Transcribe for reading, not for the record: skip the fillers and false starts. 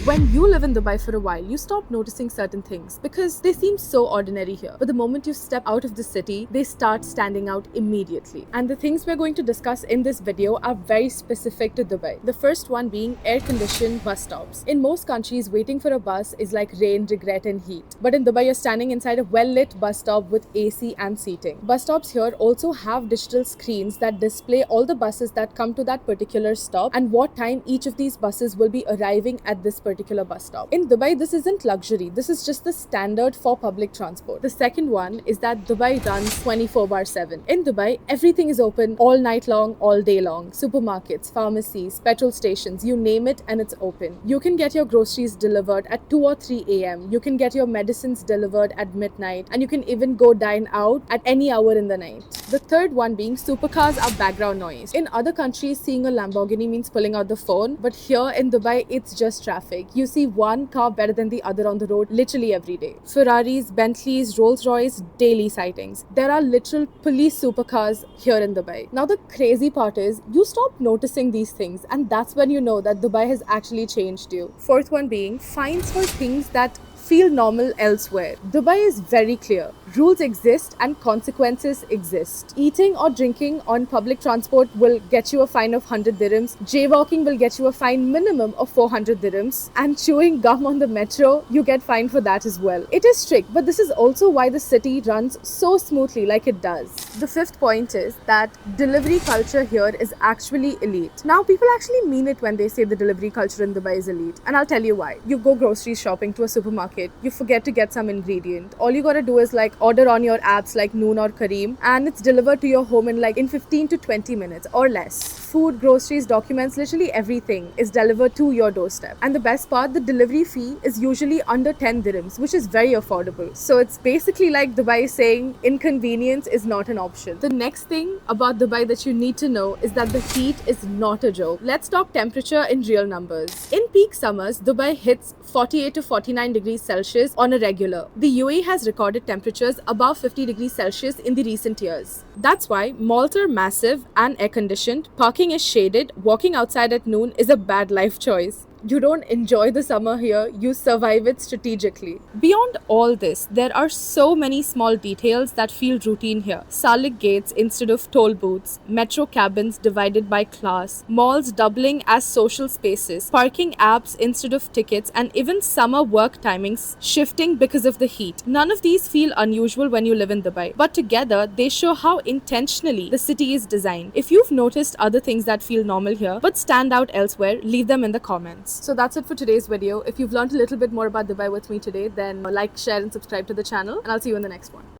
When you live in Dubai for a while, you stop noticing certain things because they seem so ordinary here. But the moment you step out of the city, they start standing out immediately. And the things we're going to discuss in this video are very specific to Dubai. The first one being air-conditioned bus stops. In most countries, waiting for a bus is like rain, regret, and heat. But in Dubai, you're standing inside a well-lit bus stop with AC and seating. Bus stops here also have digital screens that display all the buses that come to that particular stop and what time each of these buses will be arriving at this particular bus stop. In Dubai, this isn't luxury. This is just the standard for public transport. The second one is that Dubai runs 24/7. In Dubai, everything is open all night long, all day long. Supermarkets, pharmacies, petrol stations, you name it and it's open. You can get your groceries delivered at 2 or 3 a.m. You can get your medicines delivered at midnight, and you can even go dine out at any hour in the night. The third one being supercars are background noise. In other countries, seeing a Lamborghini means pulling out the phone, but here in Dubai, it's just traffic. You see one car better than the other on the road literally every day. Ferraris, Bentleys, Rolls-Royce, daily sightings. There are literal police supercars here in Dubai. Now the crazy part is, you stop noticing these things, and that's when you know that Dubai has actually changed you. Fourth one being fines for things that feel normal elsewhere. Dubai is very clear. Rules exist and consequences exist. Eating or drinking on public transport will get you a fine of 100 dirhams. Jaywalking will get you a fine minimum of 400 dirhams. And chewing gum on the metro, you get fined for that as well. It is strict, but this is also why the city runs so smoothly like it does. The fifth point is that delivery culture here is actually elite. Now, people actually mean it when they say the delivery culture in Dubai is elite. And I'll tell you why. You go grocery shopping to a supermarket, you forget to get some ingredient. All you gotta do is order on your apps like Noon or Careem, and it's delivered to your home in 15 to 20 minutes or less. Food, groceries, documents, literally everything is delivered to your doorstep. And the best part, the delivery fee is usually under 10 dirhams, which is very affordable. So it's basically like Dubai saying inconvenience is not an option. The next thing about Dubai that you need to know is that the heat is not a joke. Let's talk temperature in real numbers. In peak summers, Dubai hits 48 to 49 degrees Celsius on a regular. The UAE has recorded temperatures above 50 degrees Celsius in the recent years. That's why malls are massive and air-conditioned, parking is shaded, walking outside at noon is a bad life choice. You don't enjoy the summer here, you survive it strategically. Beyond all this, there are so many small details that feel routine here. Salik gates instead of toll booths, metro cabins divided by class, malls doubling as social spaces, parking apps instead of tickets, and even summer work timings shifting because of the heat. None of these feel unusual when you live in Dubai, but together they show how intentionally the city is designed. If you've noticed other things that feel normal here but stand out elsewhere, leave them in the comments. So that's it for today's video. If you've learned a little bit more about Dubai with me today, then like, share, and subscribe to the channel, and I'll see you in the next one.